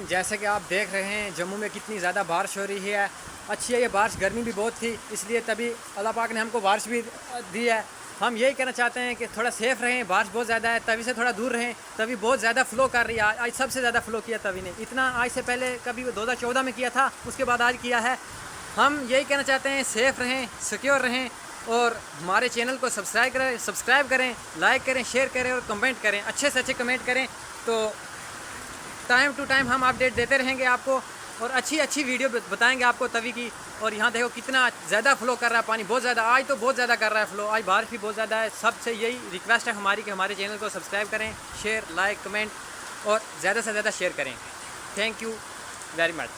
जैसे कि आप देख रहे हैं जम्मू में कितनी ज़्यादा बारिश हो रही है। अच्छी है ये बारिश, गर्मी भी बहुत थी, इसलिए तभी अल्लाह पाक ने हमको बारिश भी दी है। हम यही कहना चाहते हैं कि थोड़ा सेफ़ रहें, बारिश बहुत ज़्यादा है, तवी से थोड़ा दूर रहें। तवी बहुत ज़्यादा फ़्लो कर रही है, आज सबसे ज़्यादा फ़्लो किया तवी ने, इतना आज से पहले कभी 2014 में किया था, उसके बाद आज किया है। हम यही कहना चाहते हैं सेफ़ रहें, सिक्योर रहें और हमारे चैनल को सब्सक्राइब करें, लाइक करें, शेयर करें और कमेंट करें, अच्छे से अच्छे कमेंट करें। तो टाइम टू टाइम हम अपडेट देते रहेंगे आपको और अच्छी अच्छी वीडियो बताएंगे आपको तवी की। और यहाँ देखो कितना ज़्यादा फ़्लो कर रहा है पानी, बहुत ज़्यादा, आज तो बहुत ज़्यादा कर रहा है फ़्लो, आज बारिश भी बहुत ज़्यादा है। सबसे यही रिक्वेस्ट है हमारी कि हमारे चैनल को सब्सक्राइब करें, शेयर, लाइक, कमेंट और ज़्यादा से ज़्यादा शेयर करें। Thank you very much.